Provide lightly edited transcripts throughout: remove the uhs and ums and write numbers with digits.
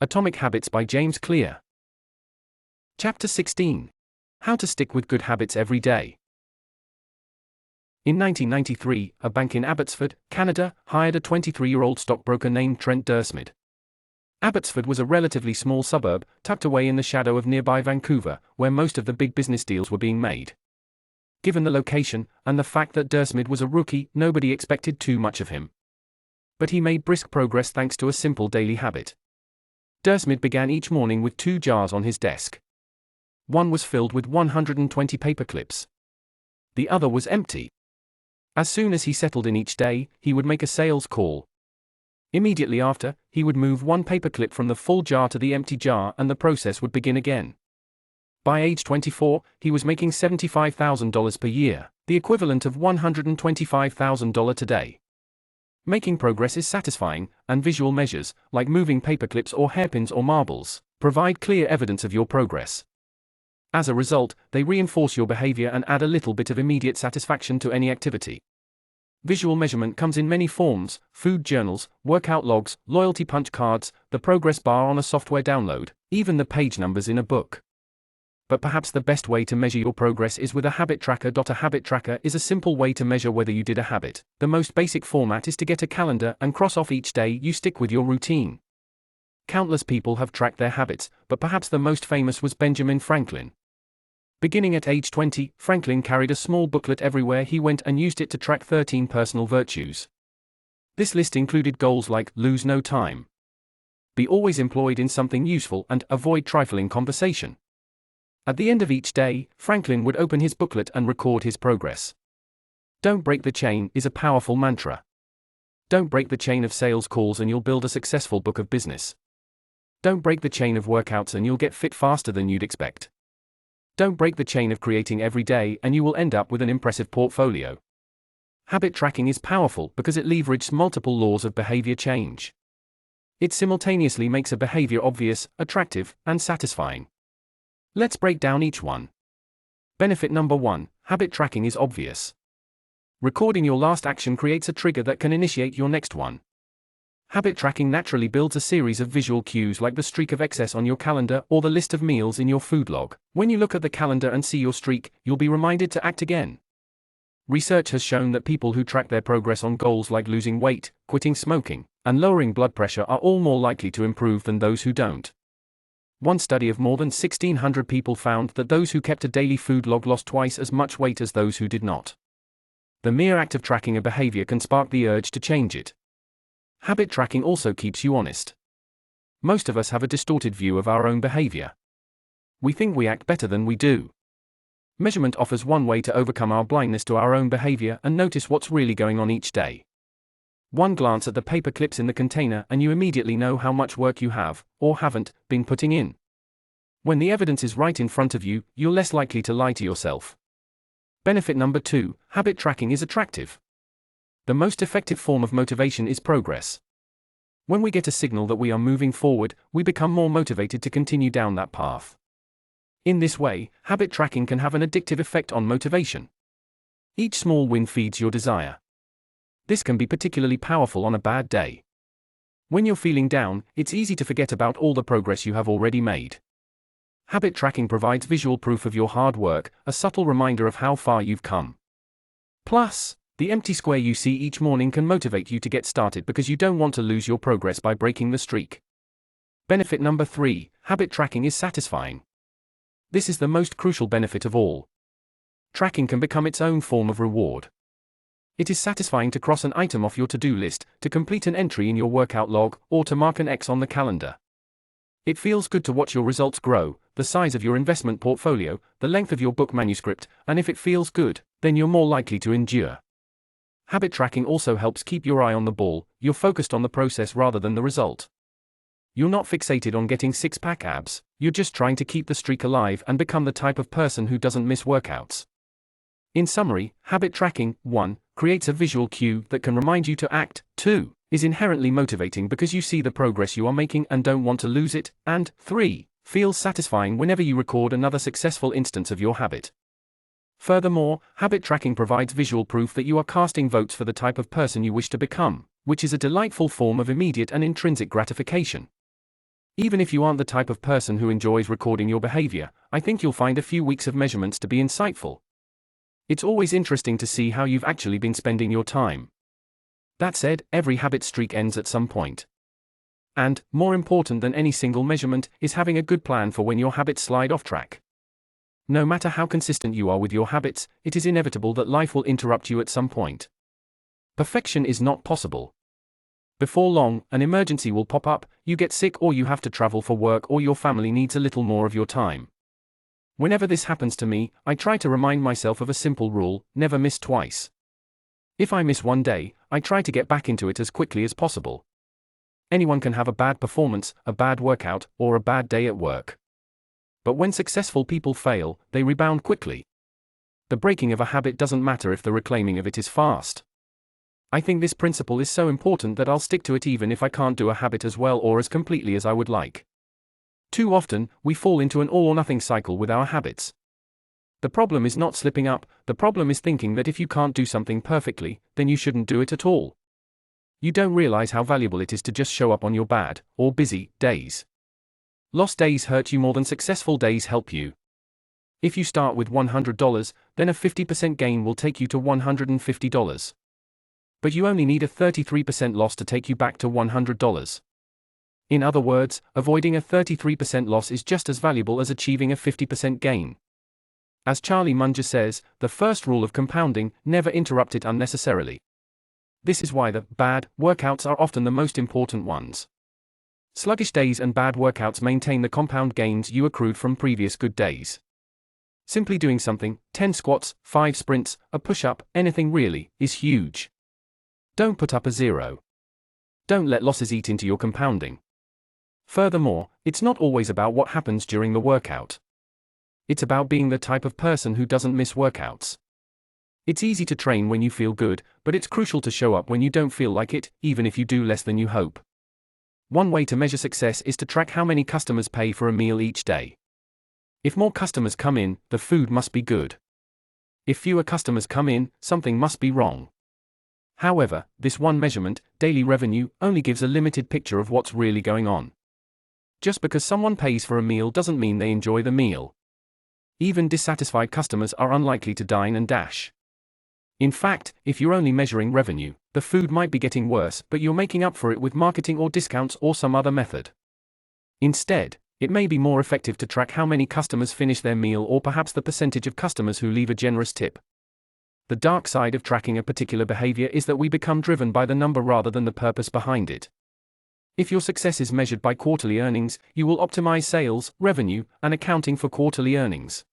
Atomic Habits by James Clear. Chapter 16. How to Stick with Good Habits Every Day. In 1993, a bank in Abbotsford, Canada, hired a 23-year-old stockbroker named Trent Dursmid. Abbotsford was a relatively small suburb, tucked away in the shadow of nearby Vancouver, where most of the big business deals were being made. Given the location, and the fact that Dursmid was a rookie, nobody expected too much of him. But he made brisk progress thanks to a simple daily habit. Dursmid began each morning with 2 jars on his desk. One was filled with 120 paper clips. The other was empty. As soon as he settled in each day, he would make a sales call. Immediately after, he would move one paperclip from the full jar to the empty jar and the process would begin again. By age 24, he was making $75,000 per year, the equivalent of $125,000 today. Making progress is satisfying, and visual measures, like moving paperclips or hairpins or marbles, provide clear evidence of your progress. As a result, they reinforce your behavior and add a little bit of immediate satisfaction to any activity. Visual measurement comes in many forms: food journals, workout logs, loyalty punch cards, the progress bar on a software download, even the page numbers in a book. But perhaps the best way to measure your progress is with a habit tracker. A habit tracker is a simple way to measure whether you did a habit. The most basic format is to get a calendar and cross off each day you stick with your routine. Countless people have tracked their habits, but perhaps the most famous was Benjamin Franklin. Beginning at age 20, Franklin carried a small booklet everywhere he went and used it to track 13 personal virtues. This list included goals like lose no time, be always employed in something useful, and avoid trifling conversation. At the end of each day, Franklin would open his booklet and record his progress. Don't break the chain is a powerful mantra. Don't break the chain of sales calls and you'll build a successful book of business. Don't break the chain of workouts and you'll get fit faster than you'd expect. Don't break the chain of creating every day and you will end up with an impressive portfolio. Habit tracking is powerful because it leverages multiple laws of behavior change. It simultaneously makes a behavior obvious, attractive, and satisfying. Let's break down each one. Benefit number 1, habit tracking is obvious. Recording your last action creates a trigger that can initiate your next one. Habit tracking naturally builds a series of visual cues like the streak of excess on your calendar or the list of meals in your food log. When you look at the calendar and see your streak, you'll be reminded to act again. Research has shown that people who track their progress on goals like losing weight, quitting smoking, and lowering blood pressure are all more likely to improve than those who don't. One study of more than 1,600 people found that those who kept a daily food log lost twice as much weight as those who did not. The mere act of tracking a behavior can spark the urge to change it. Habit tracking also keeps you honest. Most of us have a distorted view of our own behavior. We think we act better than we do. Measurement offers one way to overcome our blindness to our own behavior and notice what's really going on each day. One glance at the paper clips in the container and you immediately know how much work you have, or haven't, been putting in. When the evidence is right in front of you, you're less likely to lie to yourself. Benefit number 2, habit tracking is attractive. The most effective form of motivation is progress. When we get a signal that we are moving forward, we become more motivated to continue down that path. In this way, habit tracking can have an addictive effect on motivation. Each small win feeds your desire. This can be particularly powerful on a bad day. When you're feeling down, it's easy to forget about all the progress you have already made. Habit tracking provides visual proof of your hard work, a subtle reminder of how far you've come. Plus, the empty square you see each morning can motivate you to get started because you don't want to lose your progress by breaking the streak. Benefit number 3, habit tracking is satisfying. This is the most crucial benefit of all. Tracking can become its own form of reward. It is satisfying to cross an item off your to-do list, to complete an entry in your workout log, or to mark an X on the calendar. It feels good to watch your results grow, the size of your investment portfolio, the length of your book manuscript, and if it feels good, then you're more likely to endure. Habit tracking also helps keep your eye on the ball. You're focused on the process rather than the result. You're not fixated on getting six-pack abs, you're just trying to keep the streak alive and become the type of person who doesn't miss workouts. In summary, habit tracking, 1, creates a visual cue that can remind you to act, 2, is inherently motivating because you see the progress you are making and don't want to lose it, and 3, feels satisfying whenever you record another successful instance of your habit. Furthermore, habit tracking provides visual proof that you are casting votes for the type of person you wish to become, which is a delightful form of immediate and intrinsic gratification. Even if you aren't the type of person who enjoys recording your behavior, I think you'll find a few weeks of measurements to be insightful. It's always interesting to see how you've actually been spending your time. That said, every habit streak ends at some point. And, more important than any single measurement, is having a good plan for when your habits slide off track. No matter how consistent you are with your habits, it is inevitable that life will interrupt you at some point. Perfection is not possible. Before long, an emergency will pop up, you get sick, or you have to travel for work, or your family needs a little more of your time. Whenever this happens to me, I try to remind myself of a simple rule: never miss twice. If I miss one day, I try to get back into it as quickly as possible. Anyone can have a bad performance, a bad workout, or a bad day at work. But when successful people fail, they rebound quickly. The breaking of a habit doesn't matter if the reclaiming of it is fast. I think this principle is so important that I'll stick to it even if I can't do a habit as well or as completely as I would like. Too often, we fall into an all-or-nothing cycle with our habits. The problem is not slipping up, the problem is thinking that if you can't do something perfectly, then you shouldn't do it at all. You don't realize how valuable it is to just show up on your bad, or busy, days. Lost days hurt you more than successful days help you. If you start with $100, then a 50% gain will take you to $150. But you only need a 33% loss to take you back to $100. In other words, avoiding a 33% loss is just as valuable as achieving a 50% gain. As Charlie Munger says, the first rule of compounding: never interrupt it unnecessarily. This is why the bad workouts are often the most important ones. Sluggish days and bad workouts maintain the compound gains you accrued from previous good days. Simply doing something, 10 squats, 5 sprints, a push-up, anything really, is huge. Don't put up a zero. Don't let losses eat into your compounding. Furthermore, it's not always about what happens during the workout. It's about being the type of person who doesn't miss workouts. It's easy to train when you feel good, but it's crucial to show up when you don't feel like it, even if you do less than you hope. One way to measure success is to track how many customers pay for a meal each day. If more customers come in, the food must be good. If fewer customers come in, something must be wrong. However, this one measurement, daily revenue, only gives a limited picture of what's really going on. Just because someone pays for a meal doesn't mean they enjoy the meal. Even dissatisfied customers are unlikely to dine and dash. In fact, if you're only measuring revenue, the food might be getting worse, but you're making up for it with marketing or discounts or some other method. Instead, it may be more effective to track how many customers finish their meal, or perhaps the percentage of customers who leave a generous tip. The dark side of tracking a particular behavior is that we become driven by the number rather than the purpose behind it. If your success is measured by quarterly earnings, you will optimize sales, revenue, and accounting for quarterly earnings.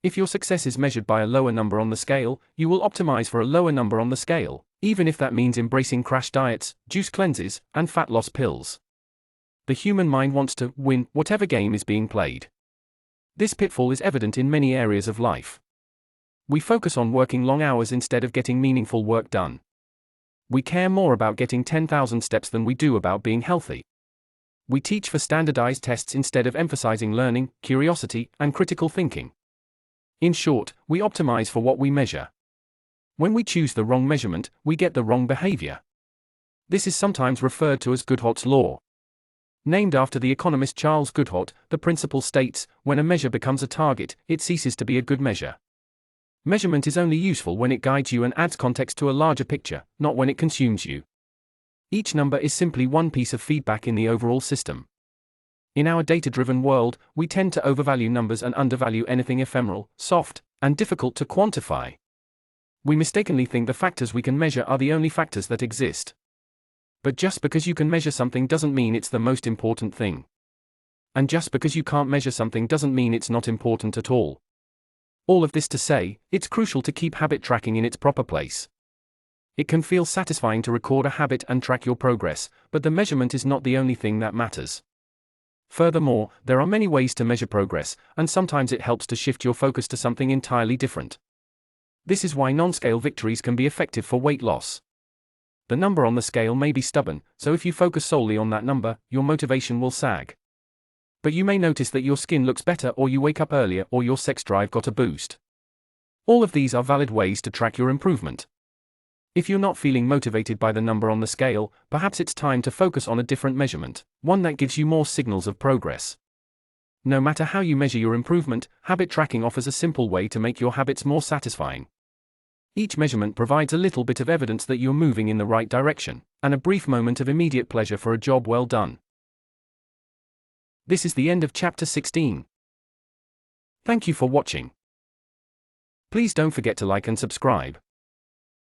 If your success is measured by a lower number on the scale, you will optimize for a lower number on the scale, even if that means embracing crash diets, juice cleanses, and fat loss pills. The human mind wants to win whatever game is being played. This pitfall is evident in many areas of life. We focus on working long hours instead of getting meaningful work done. We care more about getting 10,000 steps than we do about being healthy. We teach for standardized tests instead of emphasizing learning, curiosity, and critical thinking. In short, we optimize for what we measure. When we choose the wrong measurement, we get the wrong behavior. This is sometimes referred to as Goodhart's law. Named after the economist Charles Goodhart, the principle states, when a measure becomes a target, it ceases to be a good measure. Measurement is only useful when it guides you and adds context to a larger picture, not when it consumes you. Each number is simply one piece of feedback in the overall system. In our data-driven world, we tend to overvalue numbers and undervalue anything ephemeral, soft, and difficult to quantify. We mistakenly think the factors we can measure are the only factors that exist. But just because you can measure something doesn't mean it's the most important thing. And just because you can't measure something doesn't mean it's not important at all. All of this to say, it's crucial to keep habit tracking in its proper place. It can feel satisfying to record a habit and track your progress, but the measurement is not the only thing that matters. Furthermore, there are many ways to measure progress, and sometimes it helps to shift your focus to something entirely different. This is why non-scale victories can be effective for weight loss. The number on the scale may be stubborn, so if you focus solely on that number, your motivation will sag. But you may notice that your skin looks better, or you wake up earlier, or your sex drive got a boost. All of these are valid ways to track your improvement. If you're not feeling motivated by the number on the scale, perhaps it's time to focus on a different measurement, one that gives you more signals of progress. No matter how you measure your improvement, habit tracking offers a simple way to make your habits more satisfying. Each measurement provides a little bit of evidence that you're moving in the right direction, and a brief moment of immediate pleasure for a job well done. This is the end of Chapter 16. Thank you for watching. Please don't forget to like and subscribe.